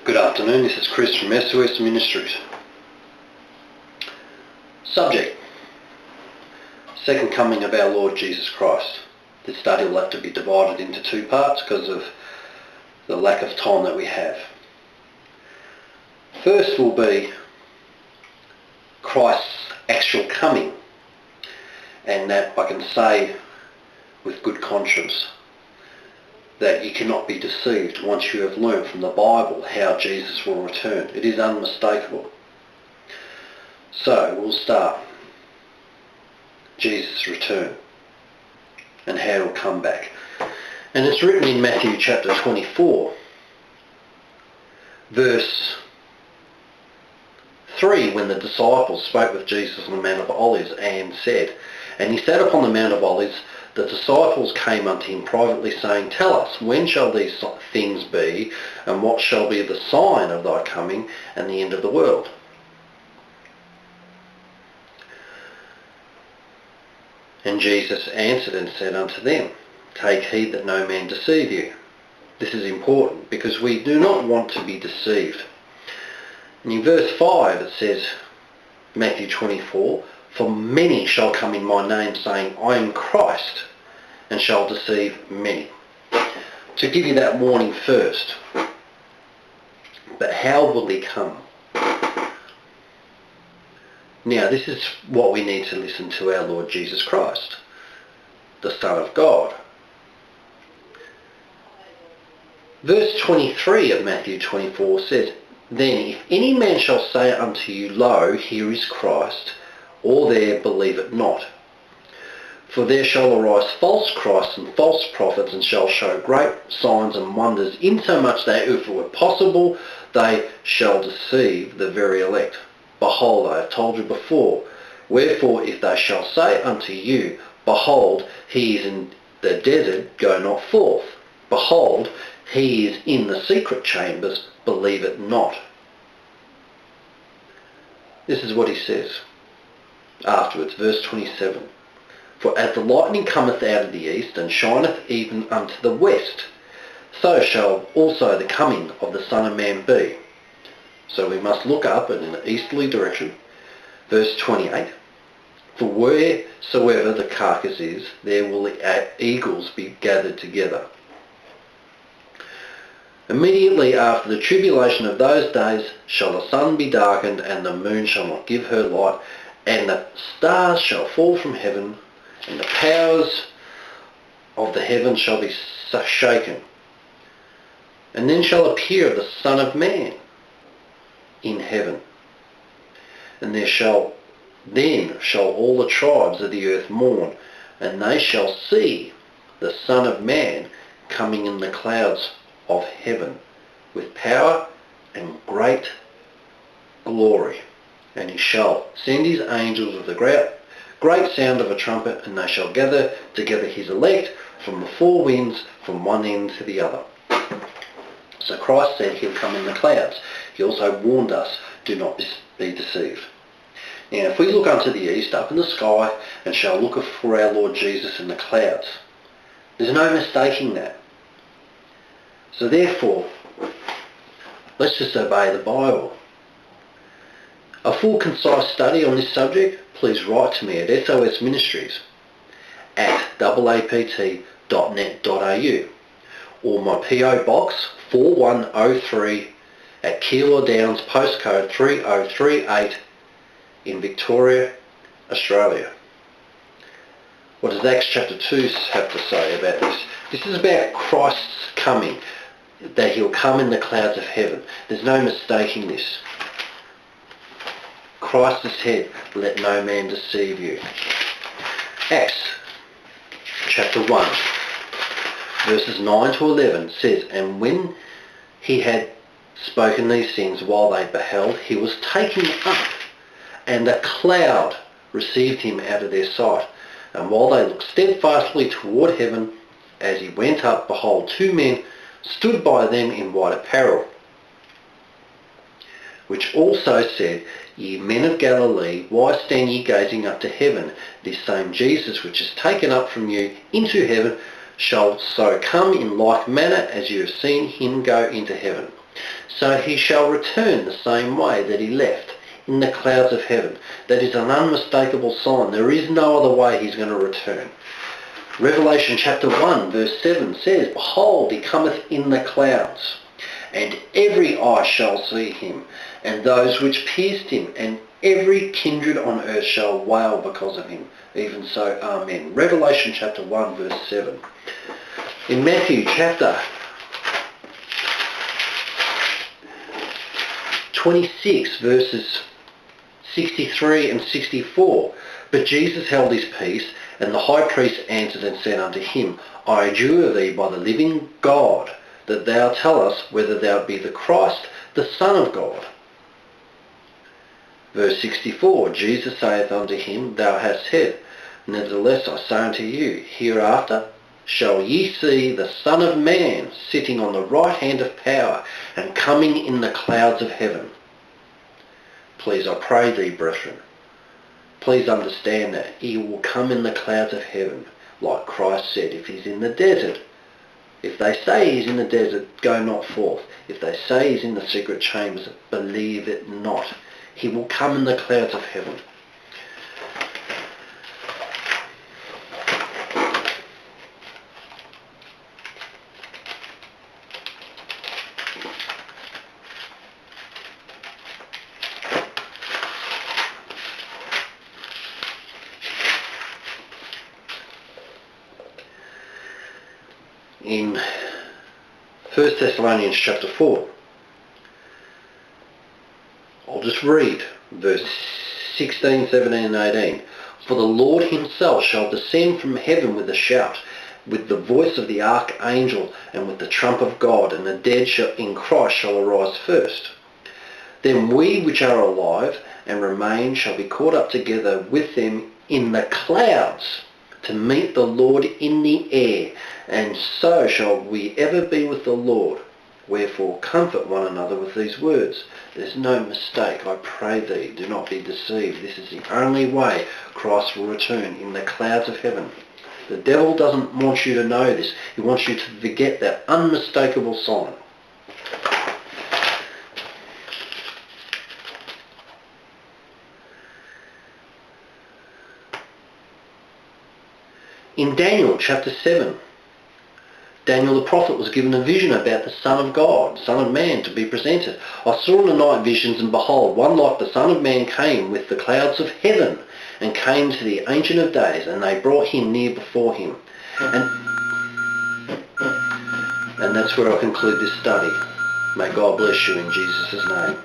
Good afternoon, this is Chris from SOS Ministries. Subject: Second Coming of our Lord Jesus Christ. This study will have to be divided into two parts because of the lack of time that we have. First will be Christ's actual coming, and that I can say with good conscience that you cannot be deceived once you have learned from the Bible how Jesus will return. It is unmistakable. So we'll start Jesus' return and how he'll come back. And it's written in Matthew chapter 24, verse 3, when the disciples spoke with Jesus on the Mount of Olives and said, "And he sat upon the Mount of Olives, the disciples came unto him privately, saying, Tell us, when shall these things be, and what shall be the sign of thy coming and the end of the world?" And Jesus answered and said unto them, Take heed that no man deceive you. This is important because we do not want to be deceived. And in verse 5 it says, Matthew 24, For many shall come in my name, saying, I am Christ, and shall deceive many. To give you that warning first. But how will he come? Now this is what we need to listen to our Lord Jesus Christ, the Son of God. Verse 23 of Matthew 24 says, Then if any man shall say unto you, Lo, here is Christ, or there, believe it not. For there shall arise false Christs and false prophets, and shall show great signs and wonders, insomuch that if it were possible, they shall deceive the very elect. Behold, I have told you before. Wherefore, if they shall say unto you, Behold, he is in the desert, go not forth. Behold, he is in the secret chambers, believe it not. This is what he says afterwards, verse 27. For as the lightning cometh out of the east, and shineth even unto the west, so shall also the coming of the Son of Man be. So we must look up in an easterly direction. Verse 28. For wheresoever the carcass is, there will the eagles be gathered together. Immediately after the tribulation of those days shall the sun be darkened, and the moon shall not give her light, and the stars shall fall from heaven, and the powers of the heavens shall be shaken. And then shall appear the Son of Man in heaven. And then shall all the tribes of the earth mourn, and they shall see the Son of Man coming in the clouds of heaven with power and great glory. And he shall send his angels with a great sound of a trumpet, and they shall gather together his elect from the four winds, from one end to the other. So Christ said he'll come in the clouds. He also warned us, do not be deceived. Now if we look unto the east, up in the sky, and shall look for our Lord Jesus in the clouds, there's no mistaking that. So therefore, let's just obey the Bible. A full concise study on this subject, please write to me at SOS Ministries at aapt.net.au, or my PO Box 4103 at Keilor Downs, postcode 3038 in Victoria, Australia. What does Acts chapter 2 have to say about this? This is about Christ's coming, that he'll come in the clouds of heaven. There's no mistaking this. Christ has said, let no man deceive you. Acts chapter 1, verses 9 to 11 says, And when he had spoken these things while they beheld, he was taken up, and a cloud received him out of their sight. And while they looked steadfastly toward heaven, as he went up, behold, two men stood by them in white apparel, which also said, Ye men of Galilee, why stand ye gazing up to heaven? This same Jesus which is taken up from you into heaven shall so come in like manner as you have seen him go into heaven. so he shall return the same way that he left, in the clouds of heaven. That is an unmistakable sign. There is no other way he's going to return. Revelation chapter 1 verse 7 says, Behold, he cometh in the clouds, and every eye shall see him, and those which pierced him, and every kindred on earth shall wail because of him. Even so, amen. Revelation chapter 1 verse 7. In Matthew chapter 26 verses 63 and 64. But Jesus held his peace, and the high priest answered and said unto him, I adjure thee by the living God, that thou tell us whether thou be the Christ, the Son of God. Verse 64, Jesus saith unto him, Thou hast said, Nevertheless I say unto you, hereafter shall ye see the Son of Man sitting on the right hand of power, and coming in the clouds of heaven. Please, I pray thee, brethren, please understand that he will come in the clouds of heaven, like Christ said. If he's in the desert, if they say he's in the desert, go not forth. If they say he's in the secret chambers, believe it not. He will come in the clouds of heaven. In 1 Thessalonians chapter 4, I'll just read verse 16, 17 and 18. For the Lord himself shall descend from heaven with a shout, with the voice of the archangel, and with the trump of God, and the dead in Christ shall arise first. Then we which are alive and remain shall be caught up together with them in the clouds, to meet the Lord in the air, and so shall we ever be with the Lord. Wherefore comfort one another with these words. There's no mistake, I pray thee, do not be deceived. This is the only way Christ will return, in the clouds of heaven. The devil doesn't want you to know this. He wants you to forget that unmistakable sign. In Daniel chapter 7, Daniel the prophet was given a vision about the Son of God, Son of Man, to be presented. I saw in the night visions, and behold, one like the Son of Man came with the clouds of heaven, and came to the Ancient of Days, and they brought him near before him. And that's where I conclude this study. May God bless you in Jesus' name.